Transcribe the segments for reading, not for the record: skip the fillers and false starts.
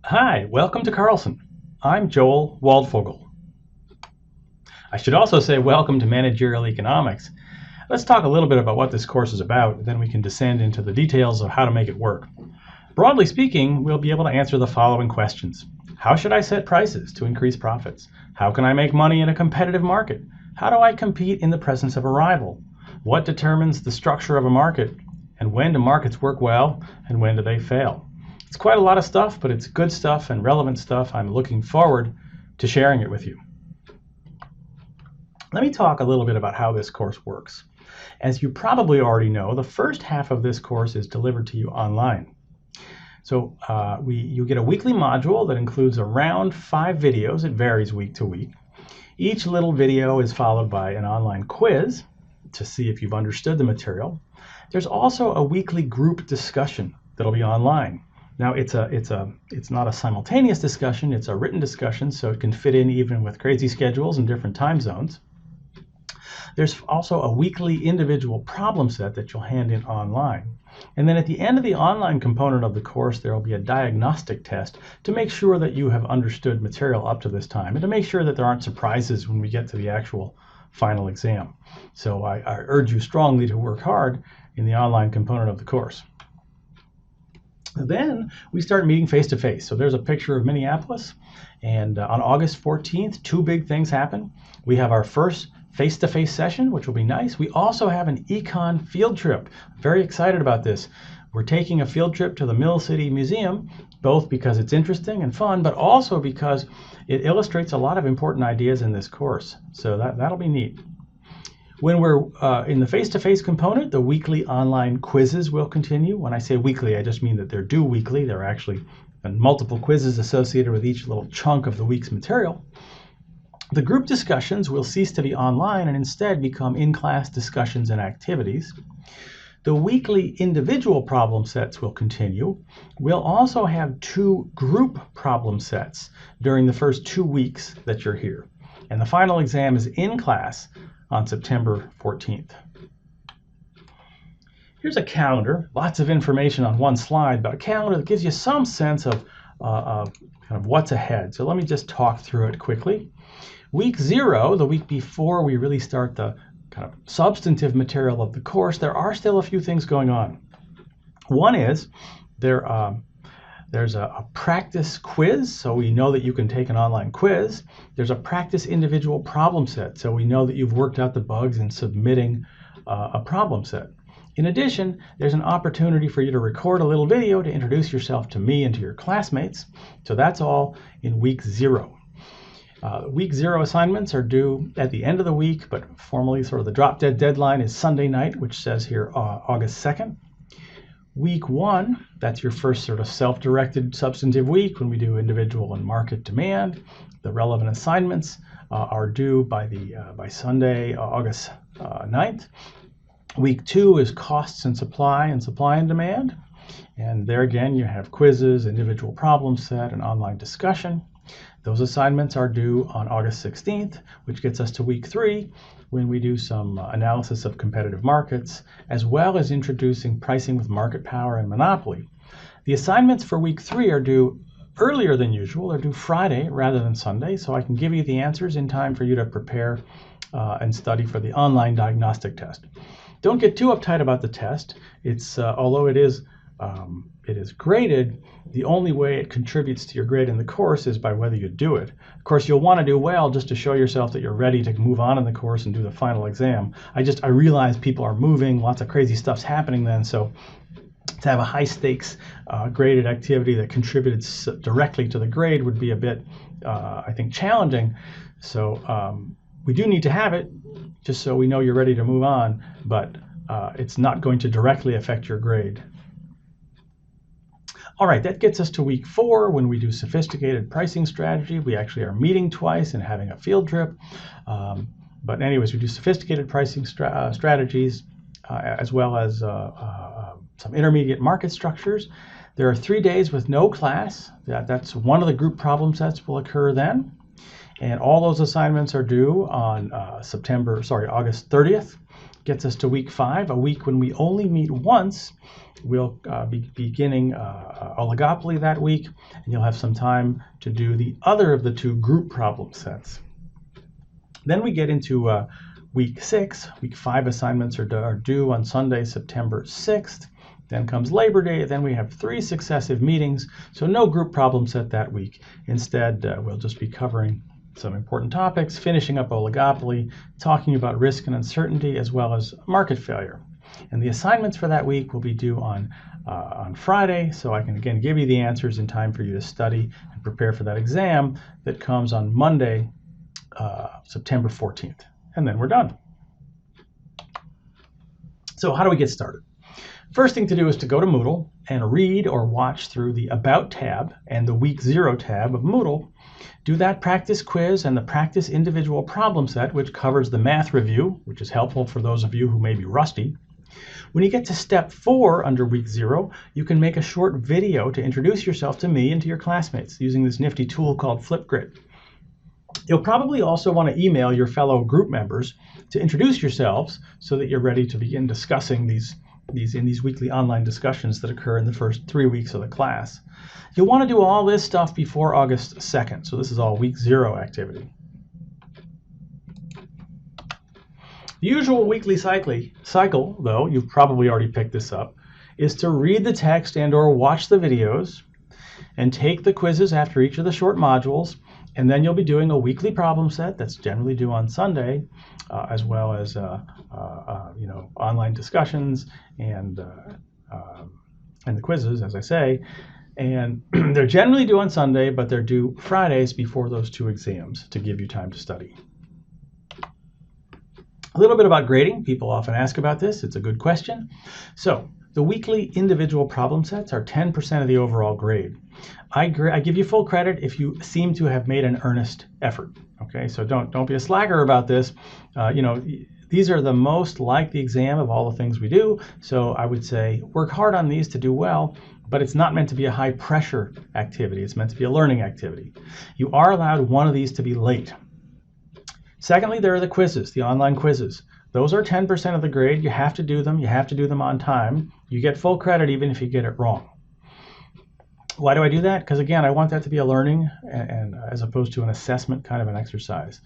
Hi, welcome to Carlson. I'm Joel Waldfogel. I should also say welcome to Managerial Economics. Let's talk a little bit about what this course is about, then we can descend into the details of how to make it work. Broadly speaking, we'll be able to answer the following questions. How should I set prices to increase profits? How can I make money in a competitive market? How do I compete in the presence of a rival? What determines the structure of a market? And when do markets work well and when do they fail? It's quite a lot of stuff, but it's good stuff and relevant stuff. I'm looking forward to sharing it with you. Let me talk a little bit about how this course works. As you probably already know, the first half of this course is delivered to you online. So you get a weekly module that includes around 5 videos. It varies week to week. Each little video is followed by an online quiz to see if you've understood the material. There's also a weekly group discussion that'll be online. Now it's not a simultaneous discussion, it's a written discussion, so it can fit in even with crazy schedules and different time zones. There's also a weekly individual problem set that you'll hand in online. And then at the end of the online component of the course, there will be a diagnostic test to make sure that you have understood material up to this time and to make sure that there aren't surprises when we get to the actual final exam. So I urge you strongly to work hard in the online component of the course. Then we start meeting face-to-face. So there's a picture of Minneapolis, and on August 14th, 2 big things happen. We have our first face-to-face session, which will be nice. We also have an econ field trip. Very excited about this. We're taking a field trip to the Mill City Museum, both because it's interesting and fun, but also because it illustrates a lot of important ideas in this course. So that'll be neat. When we're in the face-to-face component, the weekly online quizzes will continue. When I say weekly, I just mean that they're due weekly. There are actually multiple quizzes associated with each little chunk of the week's material. The group discussions will cease to be online and instead become in-class discussions and activities. The weekly individual problem sets will continue. We'll also have 2 group problem sets during the first 2 weeks that you're here. And the final exam is in class on September 14th. Here's a calendar, lots of information on one slide, but a calendar that gives you some sense of kind of what's ahead. So let me just talk through it quickly. Week 0, the week before we really start the kind of substantive material of the course, there are still a few things going on. One is there's a practice quiz, so we know that you can take an online quiz. There's a practice individual problem set, so we know that you've worked out the bugs in submitting a problem set. In addition, there's an opportunity for you to record a little video to introduce yourself to me and to your classmates. So that's all in week 0. Week 0 assignments are due at the end of the week, but formally sort of the drop-dead deadline is Sunday night, which says here August 2nd. Week 1, that's your first sort of self-directed substantive week when we do individual and market demand. The relevant assignments are due by Sunday, August 9th. Week 2 is costs and supply and demand. And there again, you have quizzes, individual problem set, and online discussion. Those assignments are due on August 16th, which gets us to week 3, when we do some analysis of competitive markets, as well as introducing pricing with market power and monopoly. The assignments for week 3 are due earlier than usual. They're due Friday rather than Sunday, so I can give you the answers in time for you to prepare and study for the online diagnostic test. Don't get too uptight about the test. It's although it is graded, the only way it contributes to your grade in the course is by whether you do it. Of course, you'll want to do well just to show yourself that you're ready to move on in the course and do the final exam. I realize people are moving, lots of crazy stuff's happening then, so to have a high stakes graded activity that contributed directly to the grade would be a bit, I think, challenging. So we do need to have it just so we know you're ready to move on, but it's not going to directly affect your grade. All right, that gets us to week 4 when we do sophisticated pricing strategy. We actually are meeting twice and having a field trip. But anyways, we do sophisticated pricing strategies as well as some intermediate market structures. There are 3 days with no class. That's one of the group problem sets will occur then. And all those assignments are due on August 30th. Gets us to week 5, a week when we only meet once. We'll be beginning oligopoly that week, and you'll have some time to do the other of the 2 group problem sets. Then we get into week 6. Week 5 assignments are due on Sunday, September 6th. Then comes Labor Day. Then we have 3 successive meetings, so no group problem set that week. Instead, we'll just be covering some important topics, finishing up oligopoly, talking about risk and uncertainty, as well as market failure. And the assignments for that week will be due on Friday, so I can again give you the answers in time for you to study and prepare for that exam that comes on Monday, September 14th. And then we're done. So how do we get started? First thing to do is to go to Moodle and read or watch through the About tab and the Week 0 tab of Moodle. Do that practice quiz and the practice individual problem set, which covers the math review, which is helpful for those of you who may be rusty. When you get to step 4 under week 0, you can make a short video to introduce yourself to me and to your classmates using this nifty tool called Flipgrid. You'll probably also want to email your fellow group members to introduce yourselves so that you're ready to begin discussing these weekly online discussions that occur in the first 3 weeks of the class. You'll want to do all this stuff before August 2nd, so this is all week 0 activity. The usual weekly cycle, though, you've probably already picked this up, is to read the text and or watch the videos and take the quizzes after each of the short modules, and then you'll be doing a weekly problem set that's generally due on Sunday, as well as online discussions and the quizzes, as I say. And they're generally due on Sunday, but they're due Fridays before those 2 exams to give you time to study. A little bit about grading. People often ask about this. It's a good question. So the weekly individual problem sets are 10% of the overall grade. I give you full credit if you seem to have made an earnest effort. Okay, so don't be a slacker about this. These are the most like the exam of all the things we do. So I would say work hard on these to do well, but it's not meant to be a high pressure activity. It's meant to be a learning activity. You are allowed one of these to be late. Secondly, there are the quizzes, the online quizzes. Those are 10% of the grade. You have to do them. You have to do them on time. You get full credit even if you get it wrong. Why do I do that? Because again, I want that to be a learning and as opposed to an assessment kind of an exercise.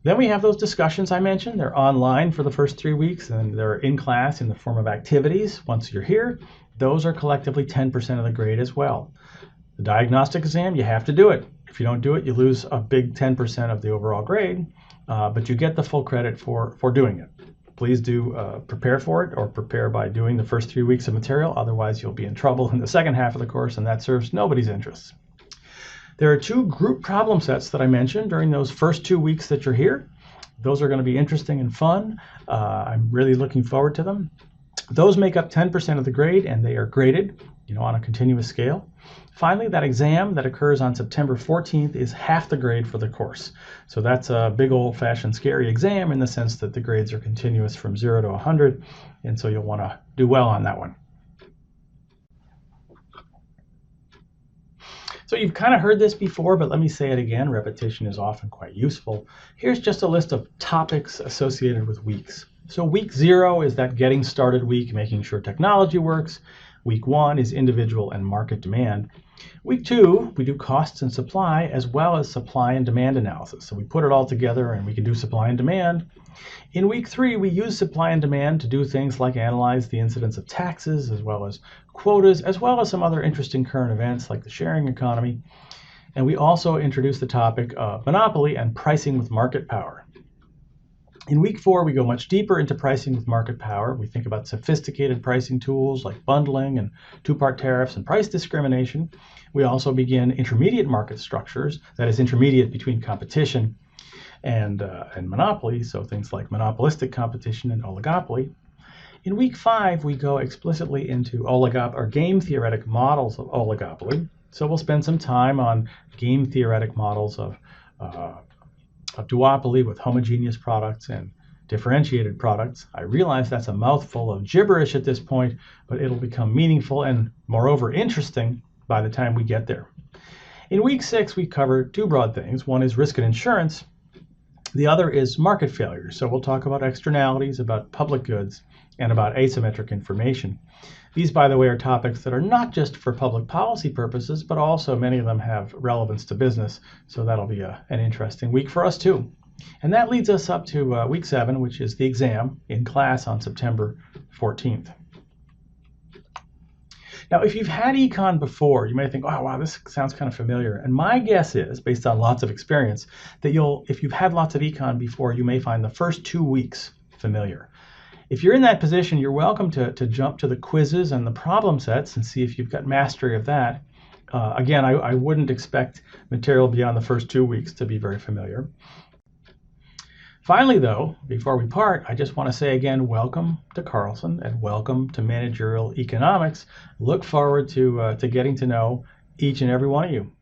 Then we have those discussions I mentioned. They're online for the first 3 weeks, and they're in class in the form of activities once you're here. Those are collectively 10% of the grade as well. The diagnostic exam, you have to do it. If you don't do it, you lose a big 10% of the overall grade, but you get the full credit for doing it. Please do prepare for it, or prepare by doing the first 3 weeks of material. Otherwise, you'll be in trouble in the second half of the course, and that serves nobody's interests. There are 2 group problem sets that I mentioned during those first 2 weeks that you're here. Those are going to be interesting and fun. I'm really looking forward to them. Those make up 10% of the grade, and they are graded, on a continuous scale. Finally, that exam that occurs on September 14th is half the grade for the course. So that's a big old-fashioned scary exam in the sense that the grades are continuous from 0 to 100, and so you'll want to do well on that one. So you've kind of heard this before, but let me say it again. Repetition is often quite useful. Here's just a list of topics associated with weeks. So week 0 is that getting started week, making sure technology works. Week 1 is individual and market demand. Week 2, we do costs and supply, as well as supply and demand analysis. So we put it all together and we can do supply and demand. In week 3, we use supply and demand to do things like analyze the incidence of taxes, as well as quotas, as well as some other interesting current events like the sharing economy. And we also introduce the topic of monopoly and pricing with market power. In week 4, we go much deeper into pricing with market power. We think about sophisticated pricing tools like bundling and 2-part tariffs and price discrimination. We also begin intermediate market structures, that is intermediate between competition and monopoly, so things like monopolistic competition and oligopoly. In week 5, we go explicitly into game theoretic models of oligopoly. So we'll spend some time on game theoretic models of duopoly with homogeneous products and differentiated products. I realize that's a mouthful of gibberish at this point, but it'll become meaningful and moreover interesting by the time we get there. In week 6, we cover two broad things. One is risk and insurance. The other is market failure. So we'll talk about externalities, about public goods, and about asymmetric information. These, by the way, are topics that are not just for public policy purposes, but also many of them have relevance to business. So that'll be an interesting week for us too. And that leads us up to week 7, which is the exam in class on September 14th. Now, if you've had econ before, you may think, oh, wow, this sounds kind of familiar. And my guess is, based on lots of experience, that if you've had lots of econ before, you may find the first 2 weeks familiar. If you're in that position, you're welcome to jump to the quizzes and the problem sets and see if you've got mastery of that. Again, I wouldn't expect material beyond the first 2 weeks to be very familiar. Finally, though, before we part, I just want to say again, welcome to Carlson and welcome to Managerial Economics. Look forward to getting to know each and every one of you.